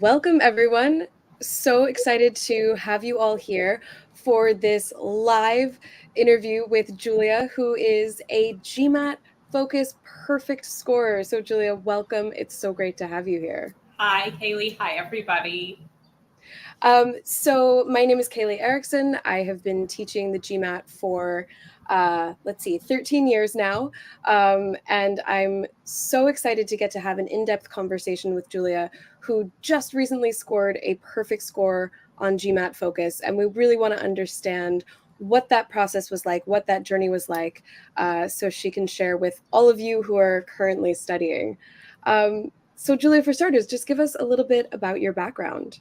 Welcome, everyone. So excited to have you all here for this live interview with Julia, who is a GMAT Focus perfect scorer. So, Julia, welcome. It's so great to have you here. Hi, Kaylee. Hi, everybody. So my name is Kaylee Erickson. I have been teaching the GMAT for, 13 years now. And I'm so excited to get to have an in-depth conversation with Julia, who just recently scored a perfect score on GMAT Focus. And we really want to understand what that process was like, what that journey was like, so she can share with all of you who are currently studying. So Julia, for starters, just give us a little bit about your background.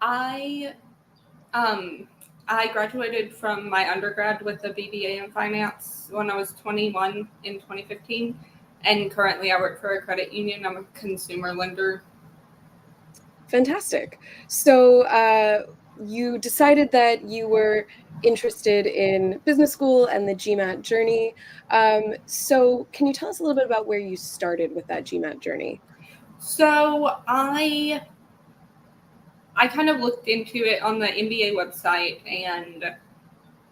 I um I graduated from my undergrad with a BBA in finance when I was 21 in 2015, and currently I work for a credit union. I'm a consumer lender. Fantastic. So you decided that you were interested in business school and the GMAT journey. So can you tell us a little bit about where you started with that GMAT journey? So I kind of looked into it on the MBA website, and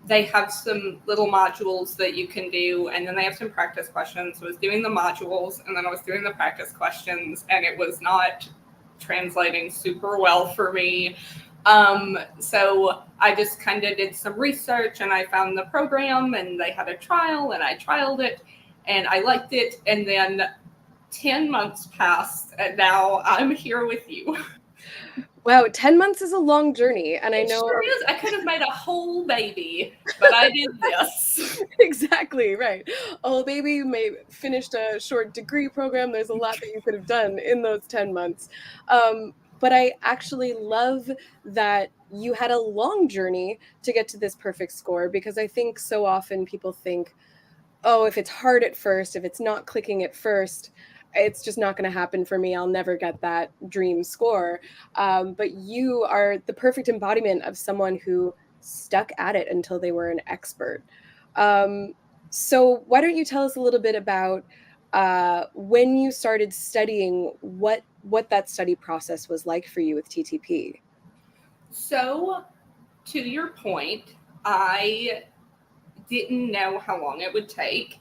they have some little modules that you can do, and then they have some practice questions. So I was doing the modules, and then I was doing the practice questions, and it was not translating super well for me. So I just kind of did some research, and I found the program, and they had a trial, and I trialed it, and I liked it, and then 10 months passed, and now I'm here with you. Wow, 10 months is a long journey. And I It know sure is. I could have made a whole baby, but I did this. exactly right. Oh, baby, you may finished a short degree program. There's a lot that you could have done in those 10 months. But I actually love that you had a long journey to get to this perfect score, because I think so often people think, oh, if it's hard at first, if it's not clicking at first, it's just not going to happen for me. I'll never get that dream score. But you are the perfect embodiment of someone who stuck at it until they were an expert. Um, so, why don't you tell us a little bit about when you started studying, what that study process was like for you with TTP? So, to your point, I didn't know how long it would take.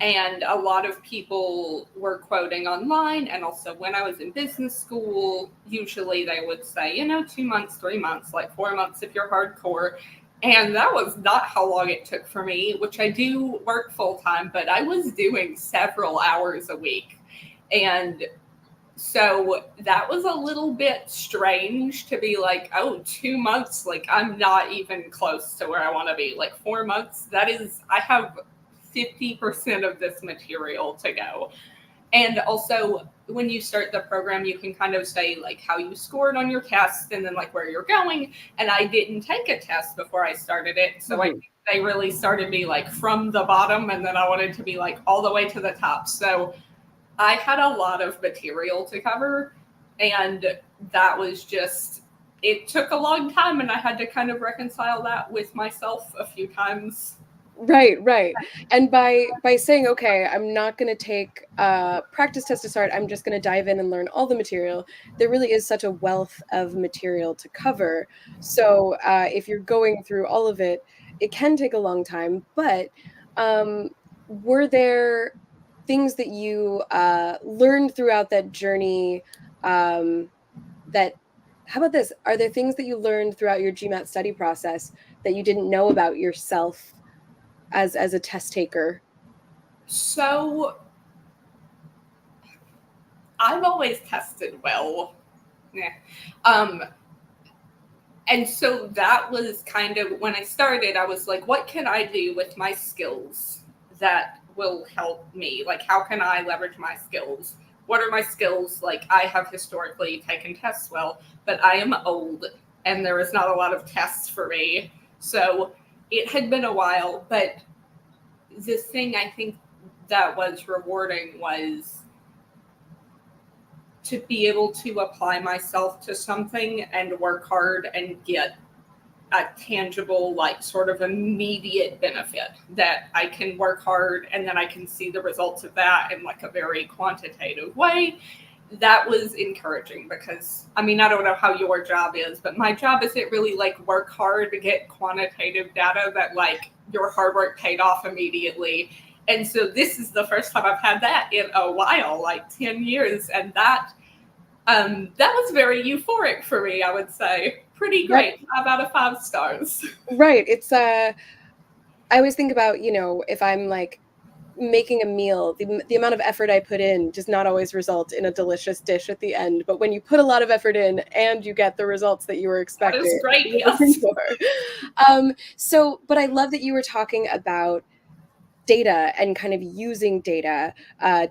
And a lot of people were quoting online. And also, when I was in business school, usually they would say, 2 months, 3 months, like 4 months if you're hardcore. And that was not how long it took for me, which I do work full time, but I was doing several hours a week. And so that was a little bit strange to be like, oh, 2 months, like I'm not even close to where I want to be. Like 4 months, I have 50% of this material to go. And also, when you start the program, you can kind of say like how you scored on your test and then like where you're going. And I didn't take a test before I started it. So I Mhm. think they really started me like from the bottom, and then I wanted to be like all the way to the top. So I had a lot of material to cover, and that was just, it took a long time, and I had to kind of reconcile that with myself a few times. Right, right. And by saying, okay, I'm not going to take a practice test to start, I'm just going to dive in and learn all the material. There really is such a wealth of material to cover. So if you're going through all of it, it can take a long time. But were there things that you learned throughout that journey that how about this? Are there things that you learned throughout your GMAT study process that you didn't know about yourself as a test taker? So I've always tested well. Yeah. Um, and so that was kind of when I started, I was like, what can I do with my skills that will help me? Like, how can I leverage my skills? What are my skills? Like, I have historically taken tests well, but I am old and there is not a lot of tests for me. So it had been a while, but the thing I think that was rewarding was to be able to apply myself to something and work hard and get a tangible, like sort of immediate benefit that I can work hard and then I can see the results of that in like a very quantitative way. that was encouraging because, I mean, I don't know how your job is, but my job isn't really like work hard to get quantitative data that like your hard work paid off immediately. And so this is the first time I've had that in a while, like 10 years. And that was very euphoric for me, I would say. Pretty great. 5 out of 5 stars. Right. It's I always think about, you know, if I'm like making a meal, the amount of effort I put in does not always result in a delicious dish at the end. But when you put a lot of effort in and you get the results that you were expecting, That is great. you're Yes. looking for. But I love that you were talking about data and kind of using data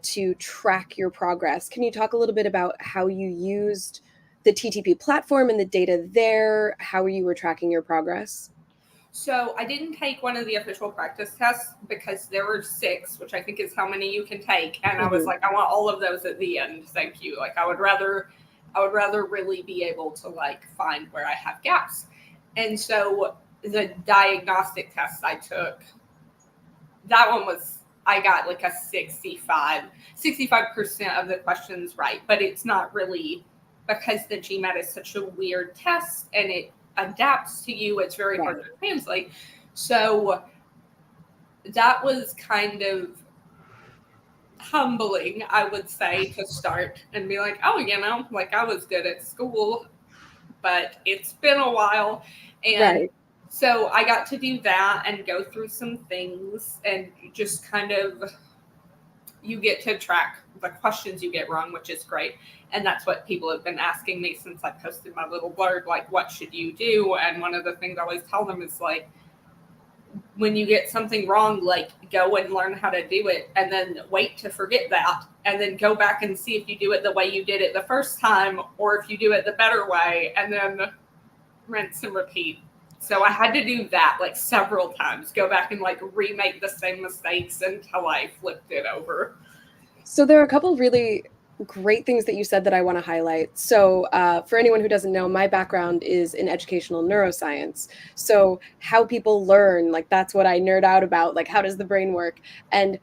to track your progress. Can you talk a little bit about how you used the TTP platform and the data there, how you were tracking your progress? So I didn't take one of the official practice tests because there were 6, which I think is how many you can take. And I was like, I want all of those at the end. Thank you. Like I would rather really be able to like find where I have gaps. And so the diagnostic test I took, that one was, I got like a 65% of the questions right, but it's not really, because the GMAT is such a weird test and it adapts to you, it's very hard to translate. So that was kind of humbling, I would say, to start and be like, oh, you know, like I was good at school, but it's been a while. And so I got to do that and go through some things and just kind of, you get to track the questions you get wrong, which is great. And that's what people have been asking me since I posted my little blurb, like, what should you do? And one of the things I always tell them is like, when you get something wrong, like go and learn how to do it and then wait to forget that. And then go back and see if you do it the way you did it the first time, or if you do it the better way, and then rinse and repeat. So I had to do that like several times, go back and like remake the same mistakes until I flipped it over. So there are a couple of really great things that you said that I want to highlight. So for anyone who doesn't know, my background is in educational neuroscience. So how people learn, like that's what I nerd out about, like how does the brain work? And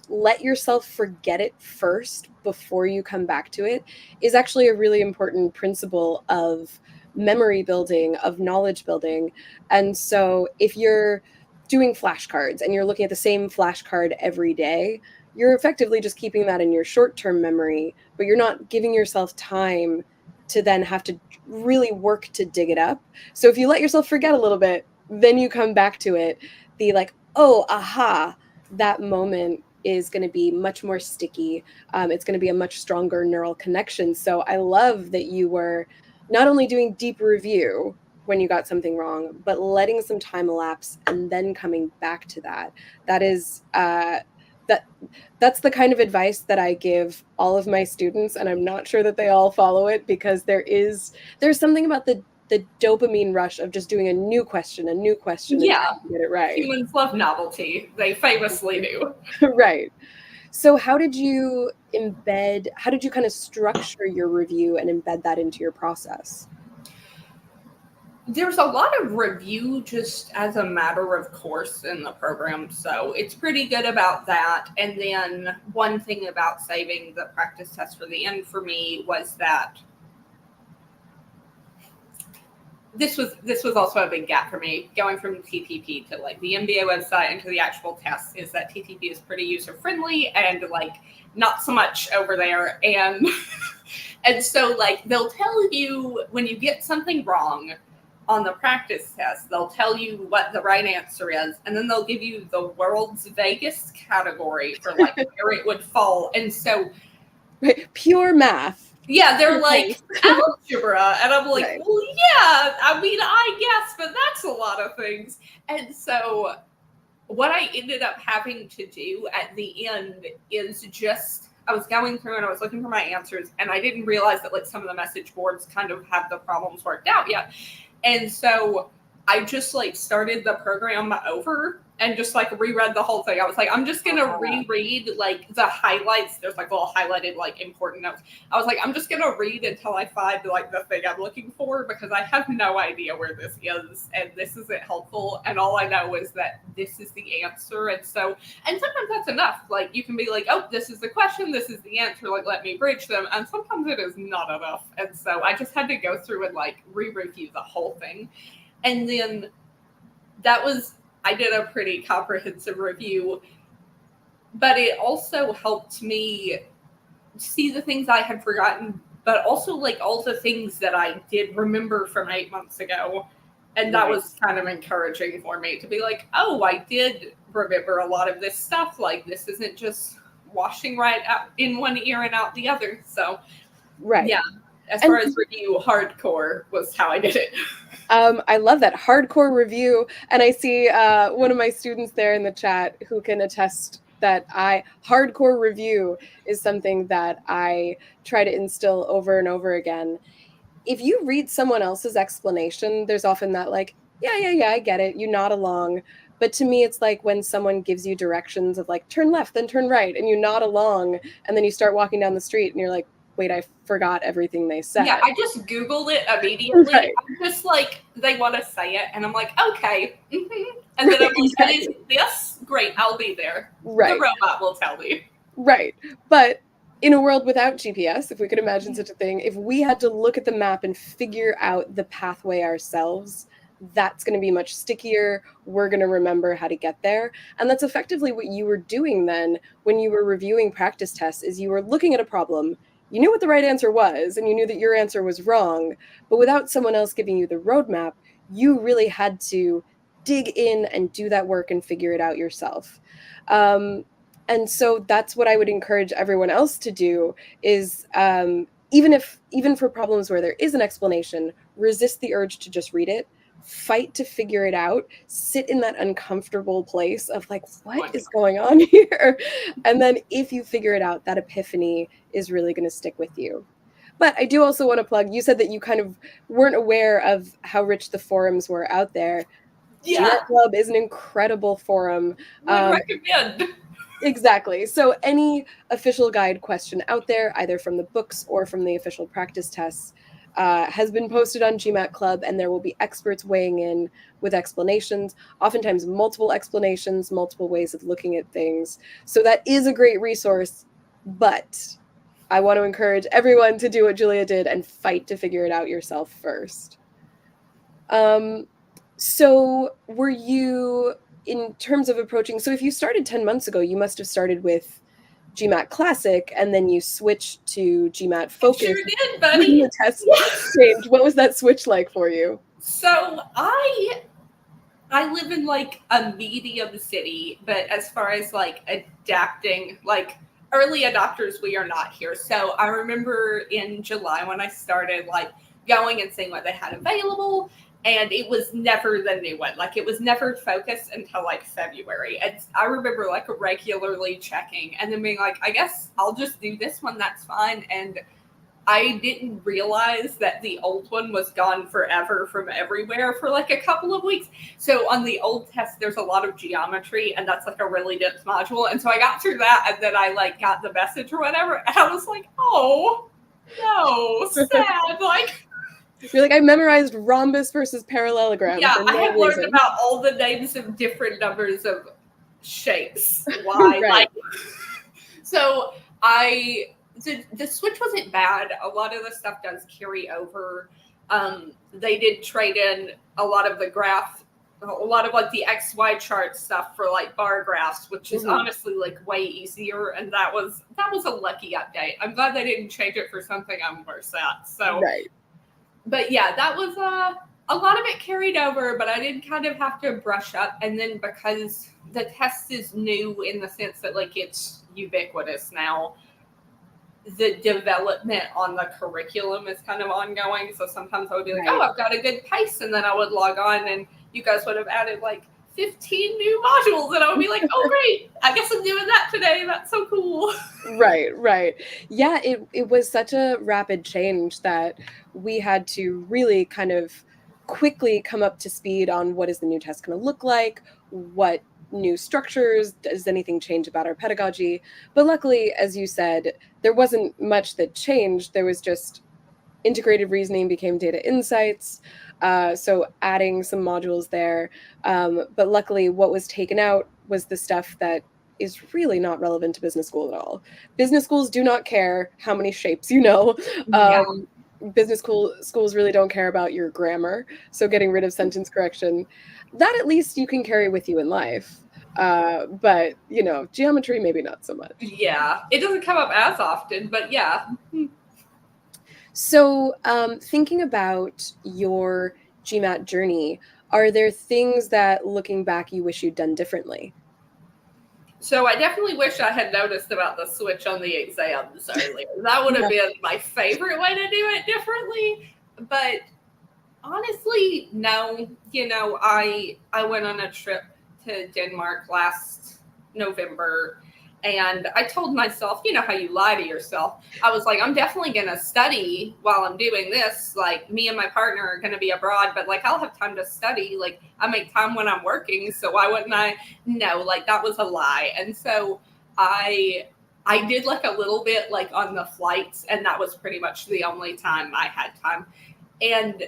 let yourself forget it first before you come back to it is actually a really important principle of memory building, of knowledge building. And so if you're doing flashcards and you're looking at the same flashcard every day, you're effectively just keeping that in your short-term memory, but you're not giving yourself time to then have to really work to dig it up. So if you let yourself forget a little bit, then you come back to it, the like, oh, aha, that moment is going to be much more sticky. It's going to be a much stronger neural connection. So I love that you were not only doing deep review when you got something wrong, but letting some time elapse and then coming back to that. That is that's the kind of advice that I give all of my students, and I'm not sure that they all follow it because there's something about the dopamine rush of just doing a new question and Yeah, trying to get it right. Humans love novelty. They famously do. Right. So how did you kind of structure your review and embed that into your process? There's a lot of review just as a matter of course in the program, so it's pretty good about that. And then one thing about saving the practice test for the end for me was that this was also a big gap for me going from TTP to like the MBA website and to the actual test, is that TTP is pretty user friendly and like not so much over there. And and so like they'll tell you when you get something wrong on the practice test, they'll tell you what the right answer is, and then they'll give you the world's vaguest category for like where it would fall. And so pure math. Yeah, they're like algebra, and I'm like, well, yeah, I mean, I guess, but that's a lot of things. And so what I ended up having to do at the end is just, I was going through and I was looking for my answers, and I didn't realize that like some of the message boards kind of have the problems worked out yet. And so I just like started the program over and just like reread the whole thing. I was like, I'm just gonna reread like the highlights. There's like little highlighted like important notes. I was like, I'm just gonna read until I find like the thing I'm looking for, because I have no idea where this is and this isn't helpful. And all I know is that this is the answer. And sometimes that's enough. Like you can be like, oh, this is the question, this is the answer, like let me bridge them. And sometimes it is not enough. And so I just had to go through and like re-review the whole thing. And then I did a pretty comprehensive review, but it also helped me see the things I had forgotten, but also like all the things that I did remember from 8 months ago. And that was kind of encouraging for me to be like, oh, I did remember a lot of this stuff. Like this isn't just washing right out in one ear and out the other. So yeah. As far as review, hardcore was how I did it. I love that hardcore review. And I see one of my students there in the chat who can attest that hardcore review is something that I try to instill over and over again. If you read someone else's explanation, there's often that like, yeah, I get it. You nod along. But to me, it's like when someone gives you directions of like, turn left, then turn right, and you nod along, and then you start walking down the street and you're like, wait, I forgot everything they said. Yeah, I just Googled it immediately. Right. I'm just like, they want to say it, and I'm like, okay. Mm-hmm. And then I'm like, exactly. Is this? Great, I'll be there. Right. The robot will tell me. Right. But in a world without GPS, if we could imagine such a thing, if we had to look at the map and figure out the pathway ourselves, that's going to be much stickier. We're going to remember how to get there. And that's effectively what you were doing then when you were reviewing practice tests, is you were looking at a problem. You knew what the right answer was, and you knew that your answer was wrong, but without someone else giving you the roadmap, you really had to dig in and do that work and figure it out yourself. And so that's what I would encourage everyone else to do is even for problems where there is an explanation, resist the urge to just read it, fight to figure it out, sit in that uncomfortable place of like, what is going on here? And then if you figure it out, that epiphany is really going to stick with you. But I do also want to plug, you said that you kind of weren't aware of how rich the forums were out there. Yeah. GMAT Club is an incredible forum. Would recommend. Exactly. So any official guide question out there, either from the books or from the official practice tests, has been posted on GMAT Club, and there will be experts weighing in with explanations, oftentimes multiple explanations, multiple ways of looking at things. So that is a great resource, but I want to encourage everyone to do what Julia did and fight to figure it out yourself first. So were you, in terms of approaching, so if you started 10 months ago, you must have started with GMAT Classic, and then you switched to GMAT Focus. Sure did, buddy. The test changed. What was that switch like for you? So I live in like a medium city, but as far as like adapting, like early adopters, we are not here. So I remember in July when I started like going and seeing what they had available. And it was never the new one. Like it was never Focus until like February. And I remember like regularly checking and then being like, I guess I'll just do this one. That's fine. And I didn't realize that the old one was gone forever from everywhere for like a couple of weeks. So on the old test, there's a lot of geometry, and that's like a really dense module. And so I got through that, and then I like got the message or whatever. And I was like, oh, no, sad. Like, you're like, I memorized rhombus versus parallelogram. Yeah, I have learned about all the names of different numbers of shapes. Why? Right. Like, so the switch wasn't bad. A lot of the stuff does carry over. They did trade in a lot of the a lot of like the XY chart stuff for like bar graphs, which is honestly like way easier. And that was a lucky update. I'm glad they didn't change it for something I'm worse at. So. Right. But yeah, that was a lot of it carried over, but I did kind of have to brush up. And then because the test is new in the sense that like it's ubiquitous now, the development on the curriculum is kind of ongoing. So sometimes I would be like, oh, I've got a good pace. And then I would log on and you guys would have added like 15 new modules. And I would be like, oh, great. I guess I'm doing that today. That's so cool. Right. Yeah, it was such a rapid change that we had to really kind of quickly come up to speed on what is the new test going to look like, what new structures, does anything change about our pedagogy? But luckily, as you said, there wasn't much that changed. There was just integrated reasoning became data insights. So adding some modules there. But luckily, what was taken out was the stuff that is really not relevant to business school at all. Business schools do not care how many shapes you know. Yeah. Schools really don't care about your grammar. So getting rid of sentence correction, that at least you can carry with you in life. But geometry, maybe not so much. Yeah. It doesn't come up as often, but yeah. So, thinking about your GMAT journey, are there things that looking back you wish you'd done differently? So I definitely wish I had noticed about the switch on the exams earlier. That would have been my favorite way to do it differently. But honestly, no. I went on a trip to Denmark last November, and I told myself, how you lie to yourself. I was like, I'm definitely going to study while I'm doing this. Like, me and my partner are going to be abroad, but like, I'll have time to study. Like, I make time when I'm working. So why wouldn't I? No, like, that was a lie. And so I did like a little bit like on the flights, and that was pretty much the only time I had time. And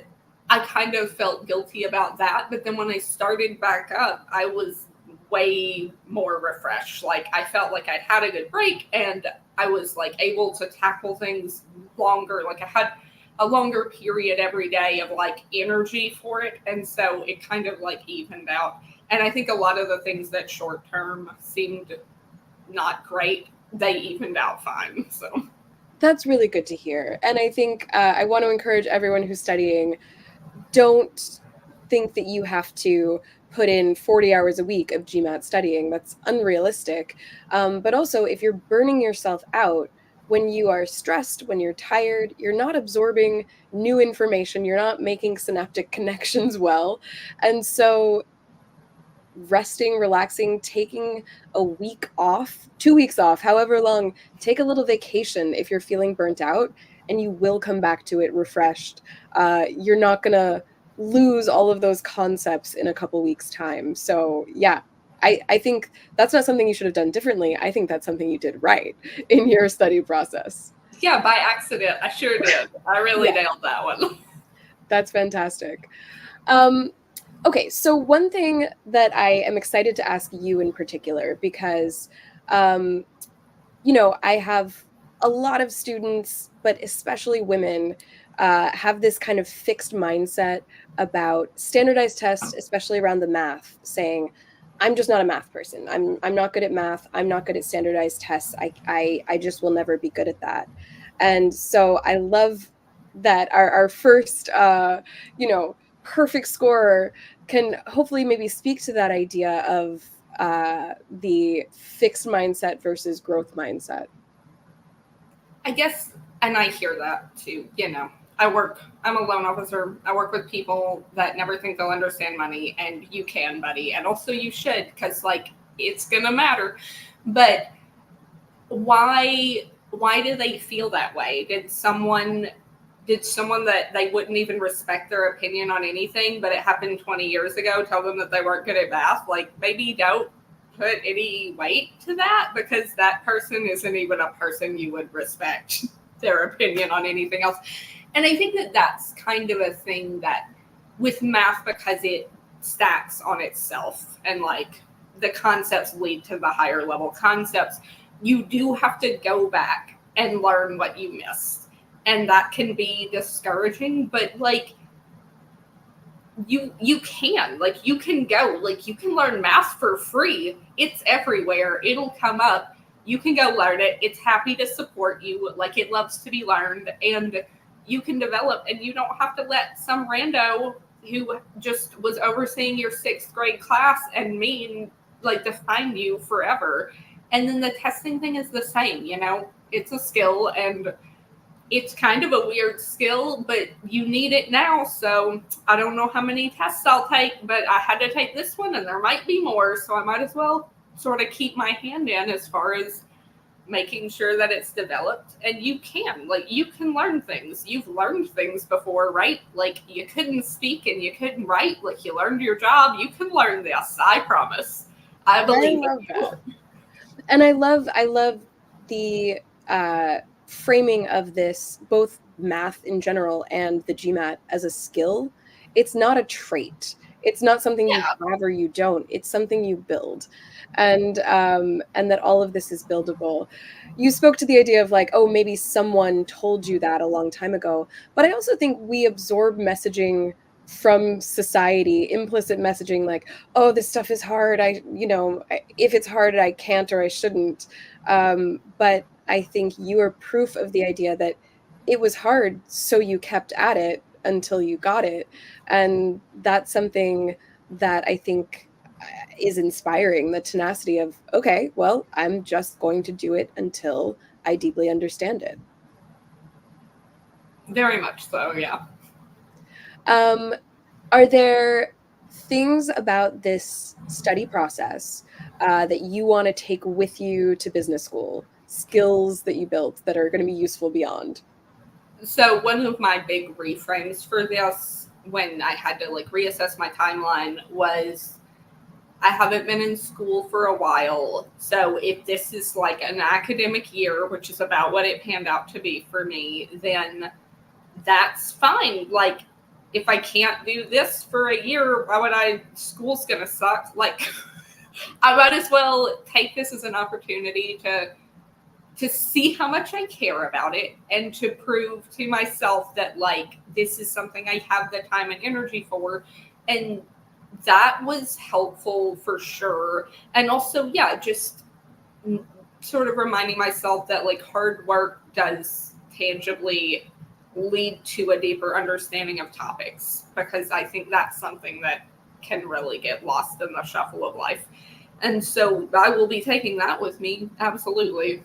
I kind of felt guilty about that. But then when I started back up, I was way more refreshed. Like, I felt like I'd had a good break, and I was like able to tackle things longer. Like, I had a longer period every day of like energy for it. And so it kind of like evened out. And I think a lot of the things that short term seemed not great, they evened out fine. So That's really good to hear. And I think I want to encourage everyone who's studying, don't think that you have to put in 40 hours a week of GMAT studying. That's unrealistic. But also, if you're burning yourself out, when you are stressed, when you're tired, you're not absorbing new information, you're not making synaptic connections well. And so resting, relaxing, taking a week off, 2 weeks off, however long, take a little vacation if you're feeling burnt out, and you will come back to it refreshed. You're not going to lose all of those concepts in a couple weeks' time. So, yeah, I think that's not something you should have done differently. I think that's something you did right in your study process. yeah, by accident, I sure did. I really nailed that one. That's fantastic. Okay, so one thing that I am excited to ask you in particular, because, I have a lot of students, but especially women, have this kind of fixed mindset about standardized tests, especially around the math, saying, I'm just not a math person. I'm not good at math. I'm not good at standardized tests. I just will never be good at that. And so I love that our first, perfect scorer can hopefully maybe speak to that idea of the fixed mindset versus growth mindset. I guess, and I hear that too. I'm a loan officer. I work with people that never think they'll understand money, and you can, buddy. And also you should, because like it's gonna matter. But why do they feel that way? Did someone that they wouldn't even respect their opinion on anything, but it happened 20 years ago, tell them that they weren't good at math? Like, maybe don't put any weight to that, because that person isn't even a person you would respect their opinion on anything else. And I think that that's kind of a thing that with math, because it stacks on itself and like the concepts lead to the higher level concepts, you do have to go back and learn what you missed. And that can be discouraging, but like you can go, like you can learn math for free. It's everywhere. It'll come up. You can go learn it. It's happy to support you. Like, it loves to be learned, and you can develop, and you don't have to let some rando who just was overseeing your 6th grade class and define you forever. And then the testing thing is the same, it's a skill, and it's kind of a weird skill, but you need it now. So I don't know how many tests I'll take, but I had to take this one, and there might be more. So I might as well sort of keep my hand in as far as making sure that it's developed. And you can learn things. You've learned things before, right? Like, you couldn't speak and you couldn't write, like, you learned your job. You can learn this, I promise. I believe I love that. And I love the framing of this, both math in general and the GMAT as a skill. It's not a trait. It's not something you have or you don't. It's something you build, and that all of this is buildable. You spoke to the idea of like, oh, maybe someone told you that a long time ago, but I also think we absorb messaging from society, implicit messaging like, oh, this stuff is hard. If it's hard, I can't or I shouldn't. But I think you are proof of the idea that it was hard, so you kept at it until you got it. And that's something that I think is inspiring, the tenacity of, okay, well, I'm just going to do it until I deeply understand it. Very much so, yeah. Are there things about this study process that you want to take with you to business school? Skills that you built that are going to be useful beyond? So one of my big reframes for this, when I had to like reassess my timeline, was I haven't been in school for a while. So if this is like an academic year, which is about what it panned out to be for me, then that's fine. Like, if I can't do this for a year, why would I? School's gonna suck. Like, I might as well take this as an opportunity to see how much I care about it and to prove to myself that like this is something I have the time and energy for. And that was helpful for sure. And also, yeah, just sort of reminding myself that like hard work does tangibly lead to a deeper understanding of topics, because I think that's something that can really get lost in the shuffle of life. And so I will be taking that with me. Absolutely.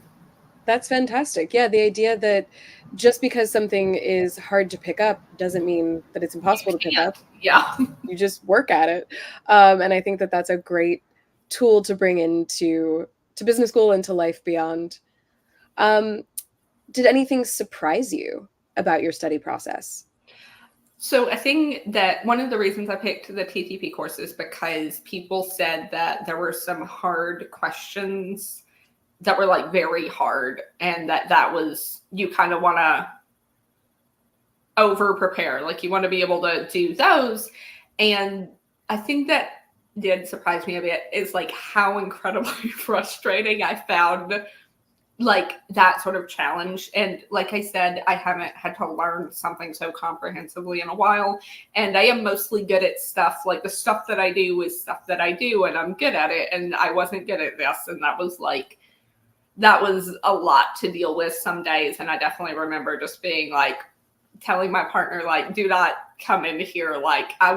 That's fantastic. Yeah, the idea that just because something is hard to pick up doesn't mean that it's impossible to pick up. Yeah. You just work at it. And I think that that's a great tool to bring into business school and to life beyond. Did anything surprise you about your study process? So I think that one of the reasons I picked the TTP course is because people said that there were some hard questions that were like very hard, and that was, you kind of want to over prepare, like you want to be able to do those. And I think that did surprise me a bit, is like how incredibly frustrating I found like that sort of challenge. And like I said, I haven't had to learn something so comprehensively in a while, and I am mostly good at stuff, like the stuff that I do is stuff that I do and I'm good at it, and I wasn't good at this. And that was a lot to deal with some days. And I definitely remember just being like, telling my partner, like, do not come in here. Like, I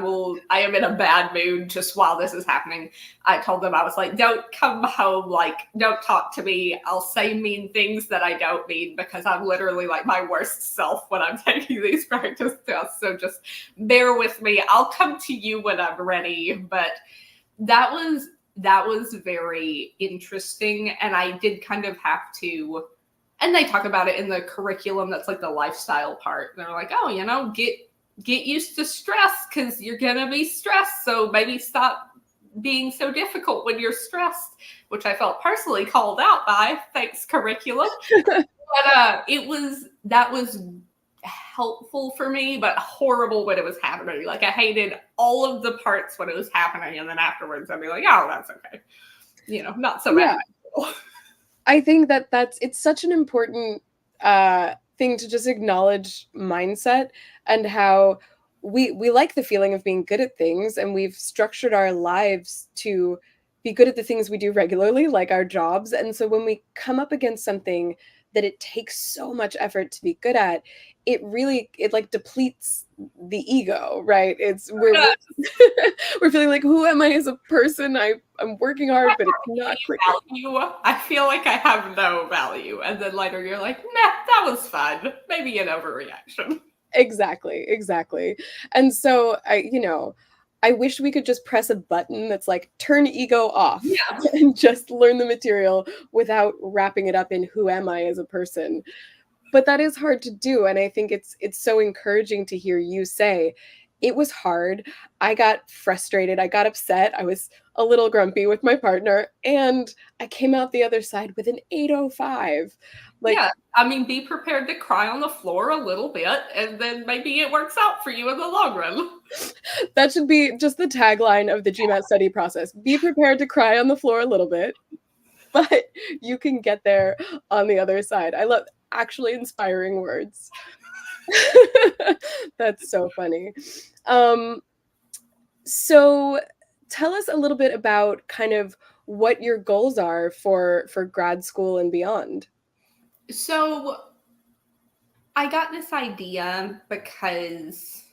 am in a bad mood just while this is happening. I told them, I was like, don't come home. Like, don't talk to me. I'll say mean things that I don't mean, because I'm literally like my worst self when I'm taking these practice tests. So just bear with me. I'll come to you when I'm ready. But that was very interesting. And I did kind of have to, and they talk about it in the curriculum, that's like the lifestyle part. They're like, oh, get used to stress, because you're going to be stressed. So maybe stop being so difficult when you're stressed, which I felt personally called out by. Thanks, curriculum. But that was helpful for me, but horrible when it was happening. Like, I hated all of the parts when it was happening. And then afterwards I'd be like, oh, that's okay. Not so bad. Yeah. I think that it's such an important thing to just acknowledge mindset, and how we like the feeling of being good at things, and we've structured our lives to be good at the things we do regularly, like our jobs. And so when we come up against something that it takes so much effort to be good at, it like depletes the ego, right? We're feeling like, who am I as a person? I'm working hard, but it's not value. I feel like I have no value. And then later you're like, nah, that was fun. Maybe an overreaction. Exactly. And so I I wish we could just press a button that's like, turn ego off Yeah. and just learn the material without wrapping it up in who am I as a person. But that is hard to do, and I think it's so encouraging to hear you say, "It was hard. I got frustrated, I got upset, I was a little grumpy with my partner, and I came out the other side with an 8.05." Like, Yeah. I mean, be prepared to cry on the floor a little bit, and then maybe it works out for you in the long run. that should be just the tagline of the GMAT study process. Be prepared to cry on the floor a little bit, but you can get there on the other side. I love actually inspiring words. That's so funny. Um, so tell us a little bit about kind of what your goals are for grad school and beyond. So I got this idea because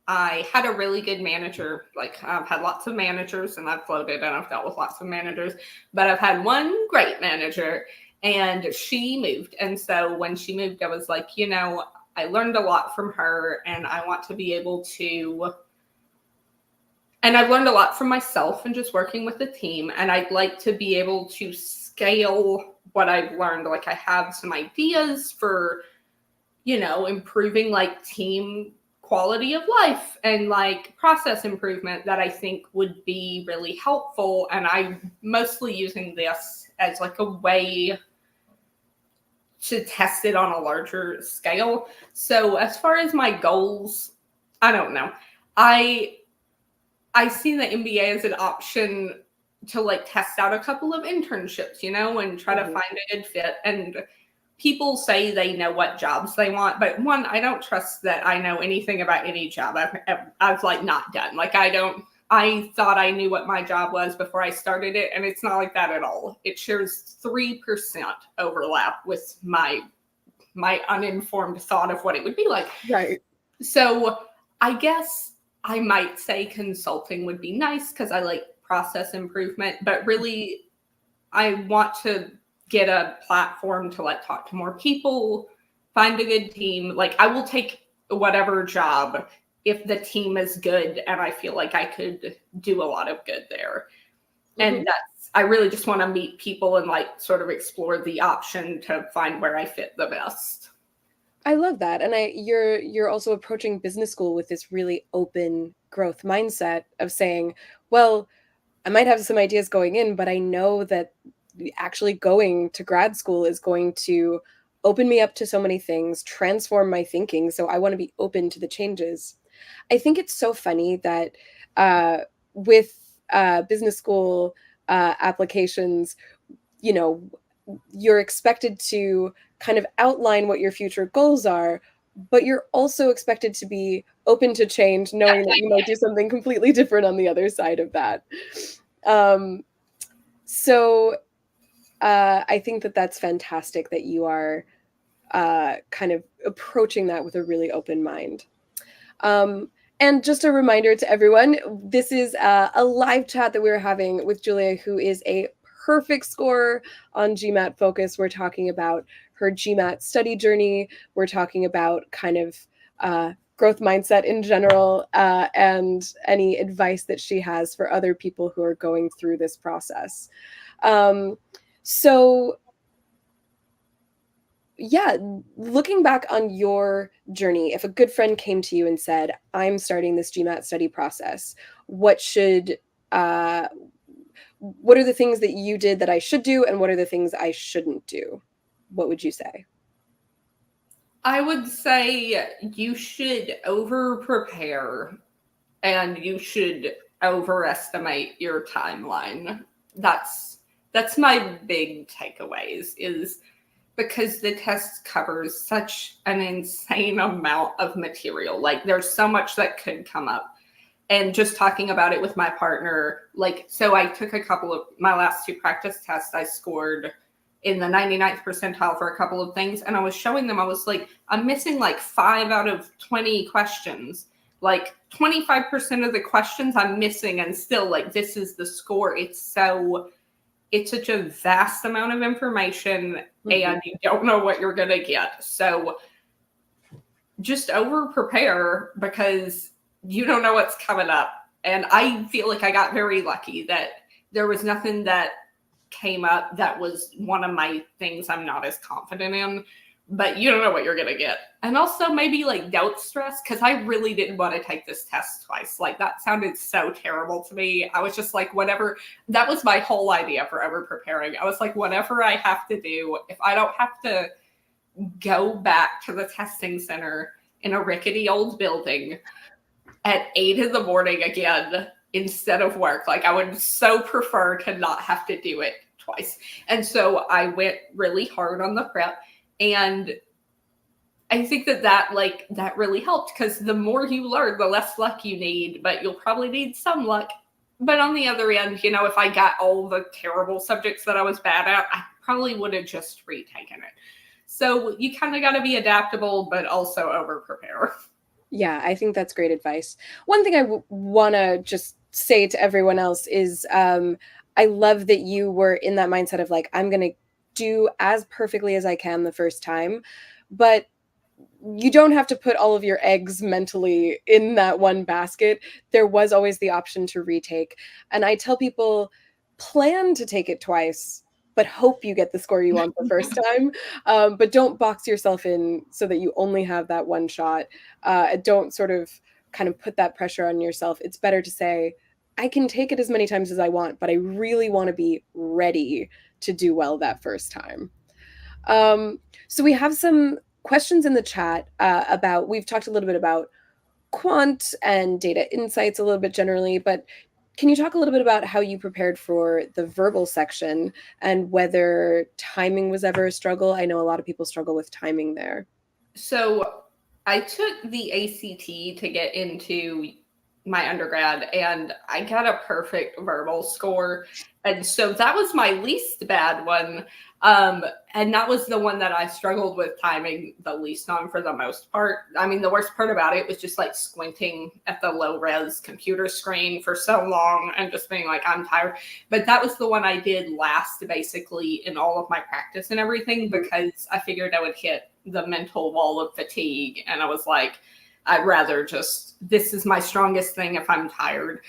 I had a really good manager. Like, I've had lots of managers and I've floated and I've dealt with lots of managers, but I've had one great manager and she moved. And so when she moved, I was like, I learned a lot from her and I want to be able to, and I've learned a lot from myself and just working with the team. And I'd like to be able to scale what I've learned. Like, I have some ideas for, improving like team quality of life and like process improvement that I think would be really helpful. And I'm mostly using this as like a way to test it on a larger scale. So as far as my goals, I don't know. I see the MBA as an option to like test out a couple of internships, and try to find a good fit. And people say they know what jobs they want, but one, I don't trust that I know anything about any job I've like not done. Like, I thought I knew what my job was before I started it, and it's not like that at all. It shares 3% overlap with my uninformed thought of what it would be like. Right. So I guess I might say consulting would be nice because I like process improvement, but really I want to get a platform to like talk to more people, find a good team. Like, I will take whatever job if the team is good and I feel like I could do a lot of good there. And I really just want to meet people and like sort of explore the option to find where I fit the best. I love that. And you're also approaching business school with this really open growth mindset of saying, well, I might have some ideas going in, but I know that actually going to grad school is going to open me up to so many things, transform my thinking. So I want to be open to the changes. I think it's so funny that with business school applications, you're expected to kind of outline what your future goals are, but you're also expected to be open to change, knowing that you might do something completely different on the other side of that. So I think that that's fantastic that you are kind of approaching that with a really open mind. And just a reminder to everyone, this is a live chat that we're having with Julia, who is a perfect scorer on GMAT Focus. We're talking about her GMAT study journey. We're talking about kind of growth mindset in general, and any advice that she has for other people who are going through this process. So yeah, looking back on your journey, if a good friend came to you and said, I'm starting this GMAT study process, what are the things that you did that I should do, and what are the things I shouldn't do? What would you say? I would say you should over prepare and you should overestimate your timeline. That's my big takeaways, is because the test covers such an insane amount of material. Like, there's so much that could come up. And just talking about it with my partner, like, so I took a couple of my last 2 practice tests. I scored in the 99th percentile for a couple of things. And I was showing them, I was like, I'm missing like 5 out of 20 questions. Like 25% of the questions I'm missing, and still like, this is the score. It's such a vast amount of information, and you don't know what you're going to get. So just over prepare, because you don't know what's coming up. And I feel like I got very lucky that there was nothing that came up that was one of my things I'm not as confident in, but you don't know what you're going to get. And also maybe like doubt stress, because I really didn't want to take this test twice. Like that sounded so terrible to me. I was just like, whatever. That was my whole idea for ever preparing. I was like, whatever I have to do, if I don't have to go back to the testing center in a rickety old building at 8 in the morning again instead of work, like I would so prefer to not have to do it twice. And so I went really hard on the prep, and I think that really helped, because the more you learn, the less luck you need, but you'll probably need some luck. But on the other end, you know, if I got all the terrible subjects that I was bad at, I probably would have just retaken it. So you kind of got to be adaptable, but also over prepare. Yeah, I think that's great advice. One thing I want to just say to everyone else is I love that you were in that mindset of like, I'm going to do as perfectly as I can the first time, but you don't have to put all of your eggs mentally in that one basket. There was always the option to retake. And I tell people, plan to take it twice, but hope you get the score you want the first time. But don't box yourself in so that you only have that one shot. Don't sort of kind of put that pressure on yourself. It's better to say, I can take it as many times as I want, but I really want to be ready to do well that first time. So we have some questions in the chat about, we've talked a little bit about quant and data insights a little bit generally, but can you talk a little bit about how you prepared for the verbal section and whether timing was ever a struggle? I know a lot of people struggle with timing there. So I took the ACT to get into my undergrad, and I got a perfect verbal score. And so that was my least bad one. And that was the one that I struggled with timing the least on for the most part. I mean, the worst part about it was just like squinting at the low res computer screen for so long and just being like, I'm tired. But that was the one I did last basically in all of my practice and everything, because I figured I would hit the mental wall of fatigue. And I was like, I'd rather just, this is my strongest thing if I'm tired.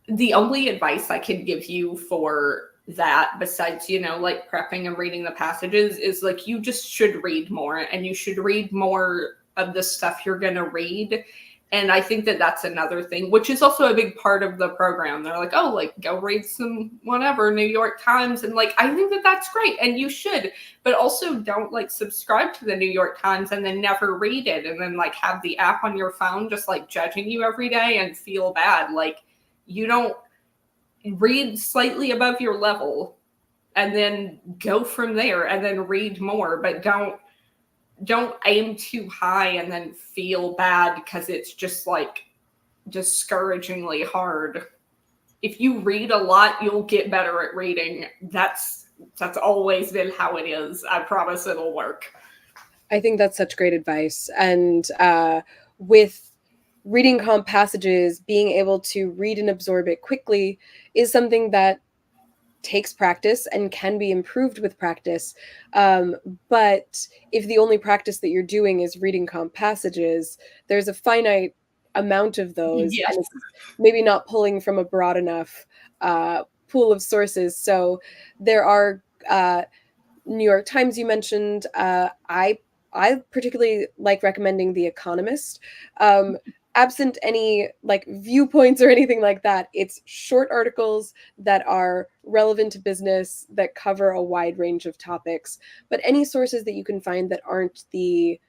The only advice I could give you for that, besides, you know, like prepping and reading the passages, is like, you just should read more, and you should read more of the stuff you're going to read. And I think that that's another thing, which is also a big part of the program. They're like, oh, like go read some whatever, New York Times. And like, I think that that's great. And you should, but also don't like subscribe to the New York Times and then never read it. And then like have the app on your phone just like judging you every day and feel bad. Like, you don't read slightly above your level and then go from there and then read more, but don't aim too high and then feel bad because it's just like discouragingly hard. If you read a lot, you'll get better at reading. That's always been how it is. I promise it'll work. I think that's such great advice. And with reading comp passages, being able to read and absorb it quickly is something that takes practice and can be improved with practice. But if the only practice that you're doing is reading comp passages, there's a finite amount of those, Yes. and it's maybe not pulling from a broad enough pool of sources. So there are New York Times you mentioned. I particularly like recommending The Economist. Absent any like viewpoints or anything like that, it's short articles that are relevant to business, that cover a wide range of topics. But any sources that you can find that aren't the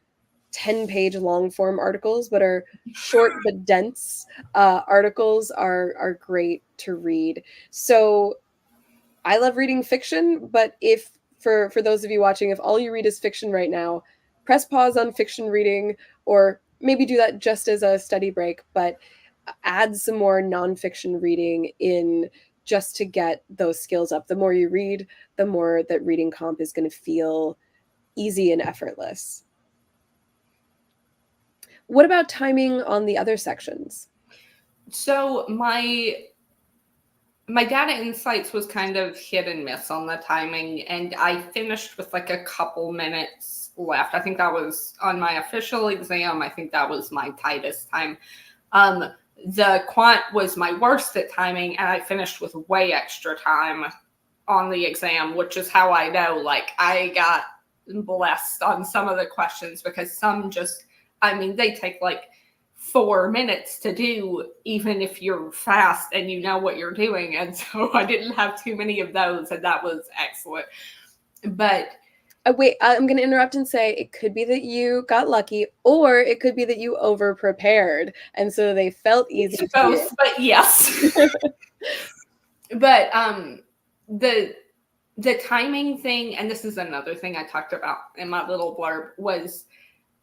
10-page long form articles, but are short but dense articles are great to read. So I love reading fiction, but if for those of you watching, if all you read is fiction right now, press pause on fiction reading, or maybe do that just as a study break, but add some more nonfiction reading in just to get those skills up. The more you read, the more that reading comp is going to feel easy and effortless. What about timing on the other sections? So my data insights was kind of hit and miss on the timing, and I finished with like a couple minutes left. I think that was on my official exam. I think that was my tightest time. The quant was my worst at timing, and I finished with way extra time on the exam, which is how I know, like, I got blessed on some of the questions, because some just, I mean, they take like 4 minutes to do, even if you're fast and you know what you're doing. And so I didn't have too many of those, and that was excellent. But wait, I'm going to interrupt and say it could be that you got lucky, or it could be that you over prepared, and so they felt easy. It's both, but yes. But the timing thing, and this is another thing I talked about in my little blurb, was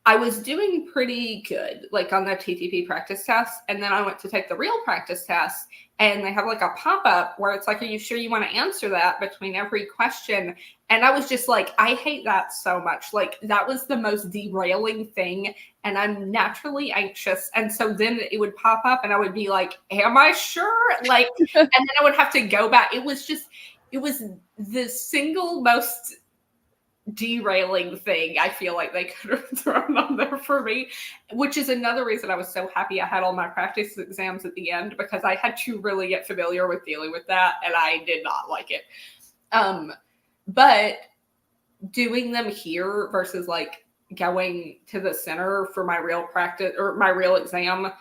I was doing pretty good, like on the TTP practice test. And then I went to take the real practice test, and they have like a pop-up where it's like, are you sure you want to answer that between every question? And I was just like, I hate that so much. Like, that was the most derailing thing. And I'm naturally anxious. And so then it would pop up and I would be like, am I sure? Like, and then I would have to go back. It was the single most derailing thing I feel like they could have thrown on there for me, which is another reason I was so happy I had all my practice exams at the end, because I had to really get familiar with dealing with that, and I did not like it. But doing them here versus like going to the center for my real practice or my real exam,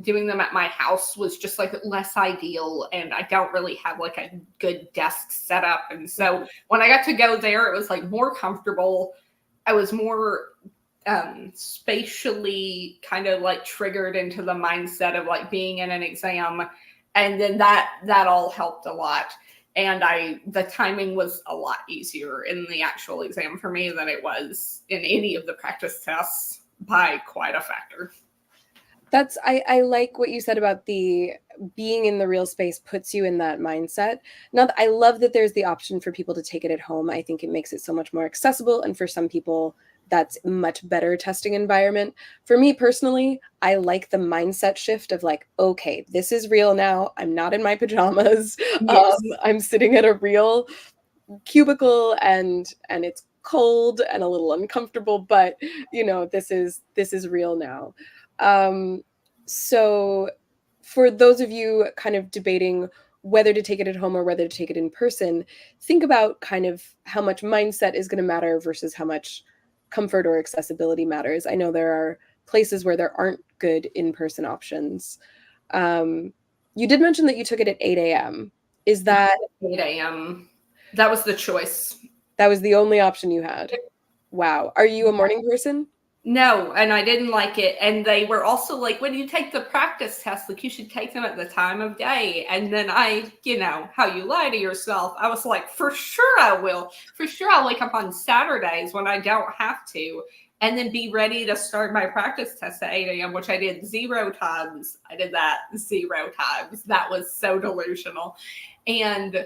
doing them at my house was just like less ideal, and I don't really have like a good desk setup. And so when I got to go there, it was like more comfortable. I was more spatially kind of like triggered into the mindset of like being in an exam, and then that all helped a lot. And the timing was a lot easier in the actual exam for me than it was in any of the practice tests by quite a factor. I like what you said about the being in the real space puts you in that mindset. Now, I love that there's the option for people to take it at home. I think it makes it so much more accessible. And for some people, that's a much better testing environment. For me personally, I like the mindset shift of like, okay, this is real now. I'm not in my pajamas. Yes. I'm sitting at a real cubicle, and it's cold and a little uncomfortable, but you know, this is real now. So for those of you kind of debating whether to take it at home or whether to take it in person, think about kind of how much mindset is going to matter versus how much comfort or accessibility matters. I know there are places where there aren't good in-person options. You did mention that you took it at 8 a.m. Is that 8 a.m.? That was the choice. That was the only option you had? Wow. Are you a morning person? No, and I didn't like it. And they were also like, when you take the practice test, like you should take them at the time of day. And then how you lie to yourself. I was like, for sure I will. For sure I'll wake up on Saturdays when I don't have to, and then be ready to start my practice test at 8 a.m., which I did 0 times. I did that 0 times. That was so delusional. And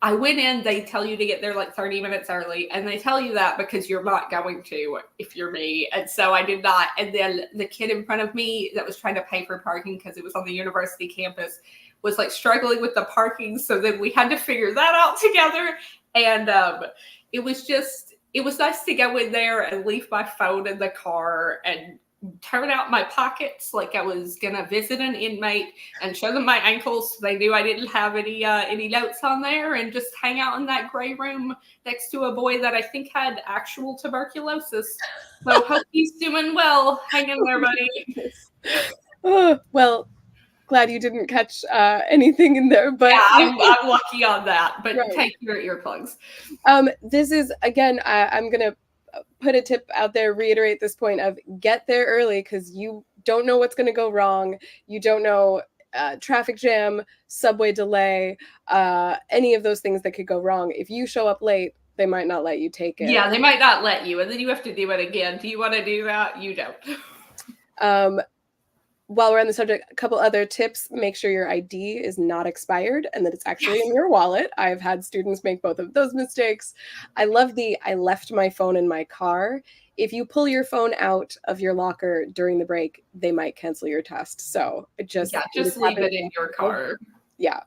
I went in, they tell you to get there like 30 minutes early, and they tell you that because you're not going to if you're me. And so I did not. And then the kid in front of me that was trying to pay for parking because it was on the university campus was like struggling with the parking. So then we had to figure that out together. And it was nice to go in there and leave my phone in the car and turn out my pockets like I was gonna visit an inmate, and show them my ankles so they knew I didn't have any notes on there, and just hang out in that gray room next to a boy that I think had actual tuberculosis. So hope he's doing well. Hang in there, buddy. Oh, well, glad you didn't catch anything in there, but yeah, I'm lucky on that. But right. Take your earplugs. This is again, I'm gonna put a tip out there, reiterate this point of get there early, because you don't know what's going to go wrong. You don't know traffic jam, subway delay, any of those things that could go wrong. If you show up late, they might not let you take it. Yeah, they might not let you, and then you have to do it again. Do you want to do that? You don't. While we're on the subject, a couple other tips: make sure your ID is not expired and that it's actually in your wallet. I've had students make both of those mistakes. I love I left my phone in my car. If you pull your phone out of your locker during the break, they might cancel your test. So just leave it in your car. Yeah.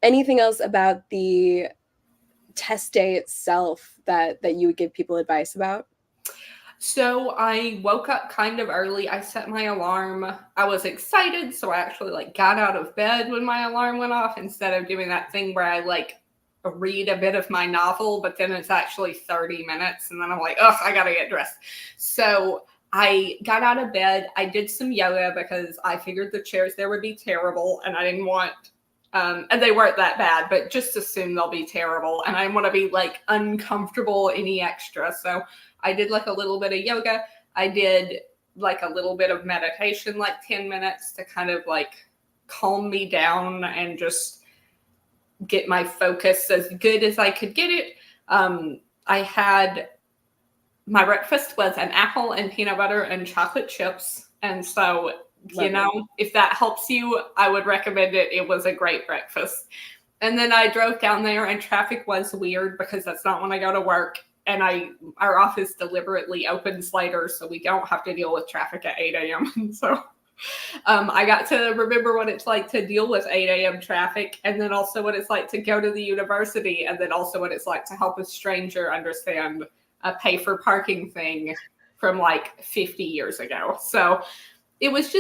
Anything else about the test day itself that you would give people advice about? So I woke up kind of early. I set my alarm. I was excited, so I actually like got out of bed when my alarm went off instead of doing that thing where I like read a bit of my novel, but then it's actually 30 minutes and then I'm like, oh, I gotta get dressed. So I got out of bed. I did some yoga because I figured the chairs there would be terrible and I didn't want and they weren't that bad, but just assume they'll be terrible. And I want to be like uncomfortable any extra. So I did like a little bit of yoga. I did like a little bit of meditation, like 10 minutes to kind of like calm me down and just get my focus as good as I could get it. I had my breakfast was an apple and peanut butter and chocolate chips. And so, you know, if that helps you, I would recommend it. It was a great breakfast. And then I drove down there and traffic was weird because that's not when I go to work. And our office deliberately opens later, so we don't have to deal with traffic at 8 a.m. So I got to remember what it's like to deal with 8 a.m. traffic, and then also what it's like to go to the university, and then also what it's like to help a stranger understand a pay for parking thing from like 50 years ago. So it was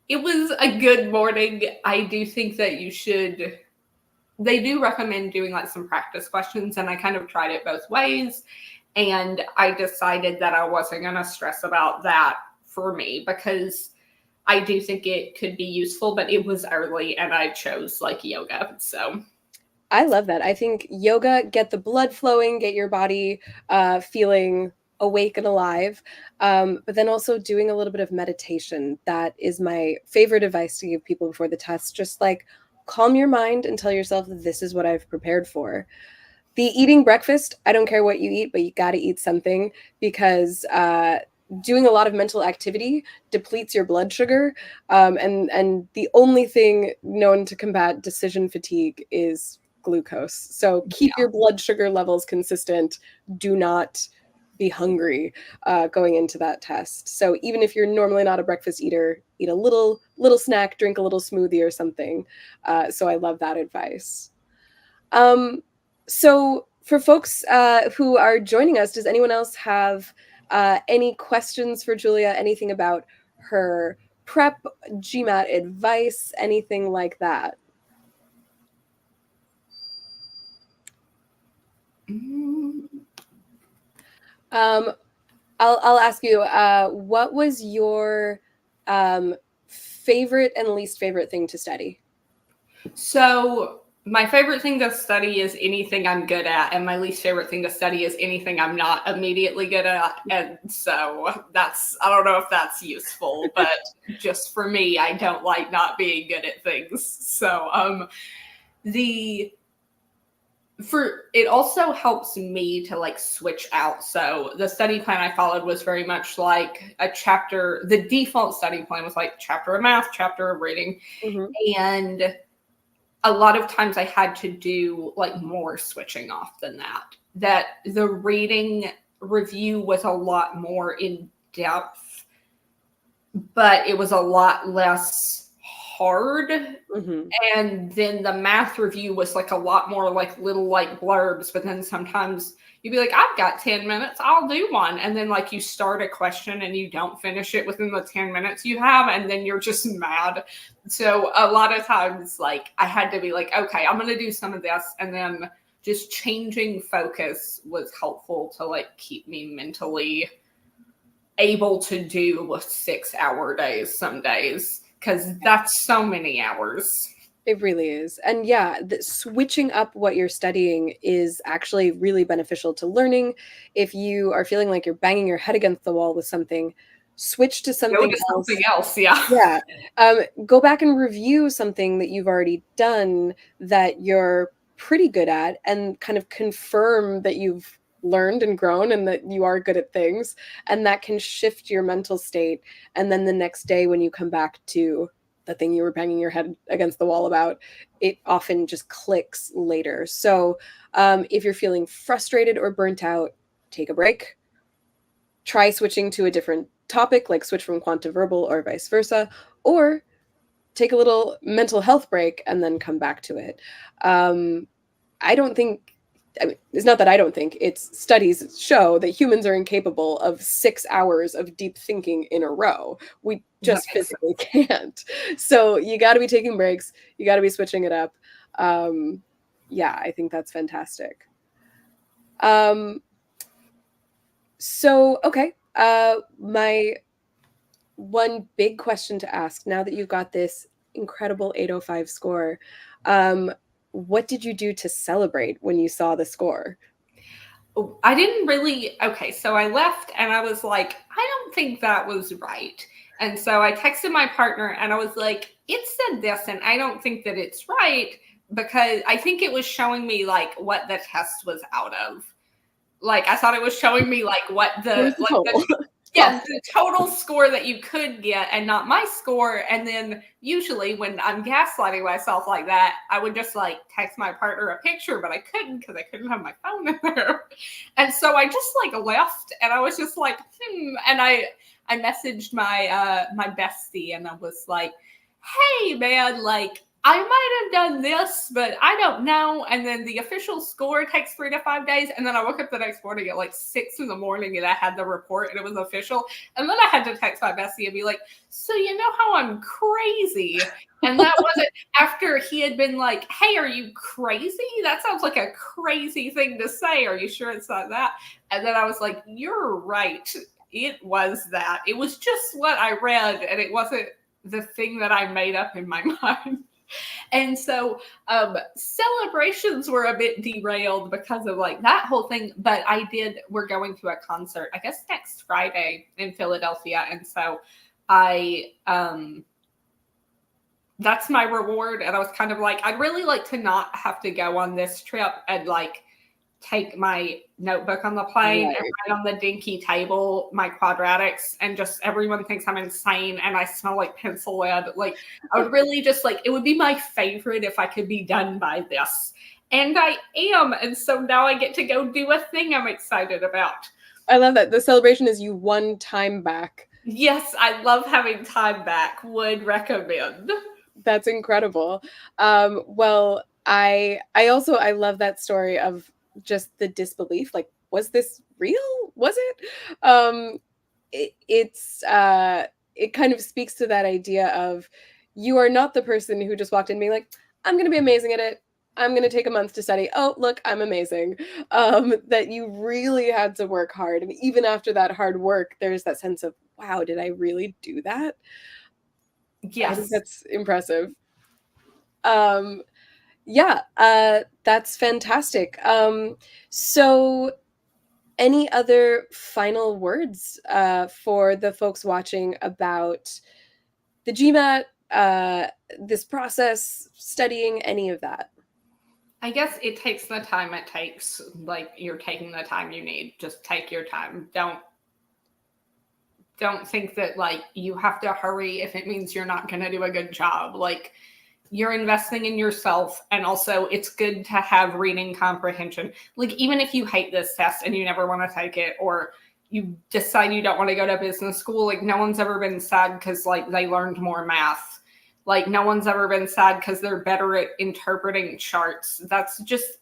a good morning. I do think that they do recommend doing like some practice questions, and I kind of tried it both ways. And I decided that I wasn't going to stress about that for me because I do think it could be useful, but it was early and I chose like yoga. So I love that. I think yoga, get the blood flowing, get your body feeling awake and alive. But then also doing a little bit of meditation. That is my favorite advice to give people before the test. Just like calm your mind and tell yourself, this is what I've prepared for. The eating breakfast, I don't care what you eat, but you got to eat something because doing a lot of mental activity depletes your blood sugar. And the only thing known to combat decision fatigue is glucose. So keep your blood sugar levels consistent. Do not be hungry going into that test. So even if you're normally not a breakfast eater, eat a little snack, drink a little smoothie or something. So I love that advice. So for folks who are joining us, does anyone else have any questions for Julia? Anything about her prep, GMAT advice, anything like that? I'll ask you, what was your favorite and least favorite thing to study? So my favorite thing to study is anything I'm good at, and my least favorite thing to study is anything I'm not immediately good at. And so I don't know if that's useful, but just for me, I don't like not being good at things. So it also helps me to like switch out. So the study plan I followed was very much like a chapter. The default study plan was like chapter of math, chapter of reading. Mm-hmm. And a lot of times I had to do like more switching off than that the reading review was a lot more in depth, but it was a lot less hard. Mm-hmm. And then the math review was like a lot more like little like blurbs, but then sometimes you'd be like, I've got 10 minutes, I'll do one. And then like you start a question and you don't finish it within the 10 minutes you have, and then you're just mad. So a lot of times like I had to be like, okay, I'm going to do some of this. And then just changing focus was helpful to like keep me mentally able to do 6-hour days some days, because that's so many hours. It really is. And yeah, switching up what you're studying is actually really beneficial to learning. If you are feeling like you're banging your head against the wall with something, switch to something else. Yeah. Yeah. Go back and review something that you've already done that you're pretty good at and kind of confirm that you've learned and grown and that you are good at things. And that can shift your mental state. And then the next day when you come back to the thing you were banging your head against the wall about, it often just clicks later. So if you're feeling frustrated or burnt out, take a break. Try switching to a different topic, like switch from quant to verbal or vice versa, or take a little mental health break and then come back to it. I don't think I mean, it's not that I don't think, it's studies show that humans are incapable of 6 hours of deep thinking in a row. We That just makes physically can't. So you got to be taking breaks. You got to be switching it up. Yeah, I think that's fantastic. So, okay. My one big question to ask now that you've got this incredible 805 score, what did you do to celebrate when you saw the score? I didn't really. Okay, so I left and I was like, I don't think that was right. And so I texted my partner and I was like, it said this, and I don't think that it's right because I think it was showing me like what the test was out of. Like I thought it was showing me like what What the was the total? yeah, the total score that you could get and not my score. And then usually when I'm gaslighting myself like that, I would just like text my partner a picture, but I couldn't because I couldn't have my phone in there. And so I just like left and I was just like, and I messaged my bestie and I was like, hey man, like I might have done this, but I don't know. And then the official score takes 3 to 5 days. And then I woke up the next morning at like 6 in the morning and I had the report and it was official. And then I had to text my bestie and be like, so you know how I'm crazy? And that wasn't after he had been like, hey, are you crazy? That sounds like a crazy thing to say. Are you sure it's not that? And then I was like, you're right. It was that. It was just what I read and it wasn't the thing that I made up in my mind. And so celebrations were a bit derailed because of like that whole thing. But we're going to a concert, I guess next Friday in Philadelphia. And so that's my reward. And I was kind of like, I'd really like to not have to go on this trip and like take my notebook on the plane and write on the dinky table my quadratics and just everyone thinks I'm insane and I smell like pencil lead. Like I would really just like, it would be my favorite if I could be done by this. And I am. And so now I get to go do a thing I'm excited about. I love that. The celebration is you won time back. Yes, I love having time back. Would recommend. That's incredible. Well, I love that story of just the disbelief. Like, was this real? Was it? It kind of speaks to that idea of you are not the person who just walked in being like, I'm going to be amazing at it. I'm going to take a month to study. Oh, look, I'm amazing. That you really had to work hard. And even after that hard work, there's that sense of, wow, did I really do that? Yes. I think that's impressive. Yeah, that's fantastic. So any other final words for the folks watching about the GMAT, this process, studying, any of that? I guess it takes the time it takes. Like you're taking the time you need. Just take your time. Don't think that like you have to hurry if it means you're not going to do a good job. Like you're investing in yourself. And also it's good to have reading comprehension. Like even if you hate this test and you never want to take it, or you decide you don't want to go to business school, like no one's ever been sad because like they learned more math. Like no one's ever been sad because they're better at interpreting charts. That's just,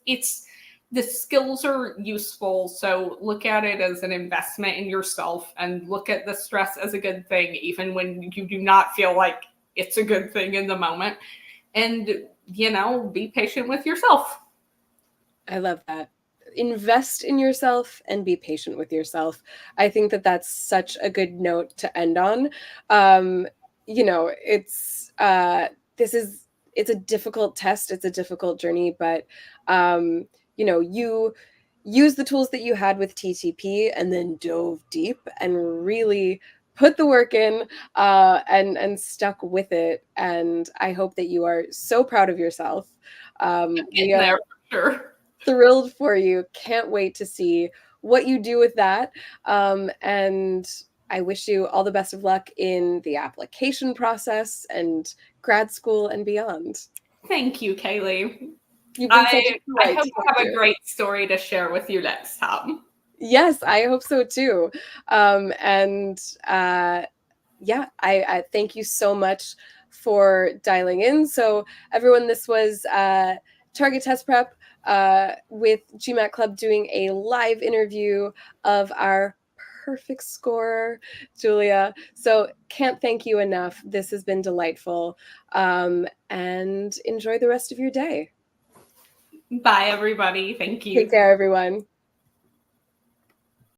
the skills are useful. So look at it as an investment in yourself and look at the stress as a good thing, even when you do not feel like it's a good thing in the moment. And, be patient with yourself. I love that. Invest in yourself and be patient with yourself. I think that that's such a good note to end on. It's a difficult test. It's a difficult journey, but you use the tools that you had with TTP and then dove deep and really put the work in and stuck with it. And I hope that you are so proud of yourself. We are there, sure. thrilled for you. Can't wait to see what you do with that. And I wish you all the best of luck in the application process and grad school and beyond. Thank you, Kaylee. You've been such I a delight hope to you talk have a to. great story to share with you next time. Yes, I hope so too. Yeah, I thank you so much for dialing in. So everyone, this was Target Test Prep with GMAT Club doing a live interview of our perfect scorer, Julia. So can't thank you enough. This has been delightful. And enjoy the rest of your day. Bye, everybody. Thank you. Take care, everyone.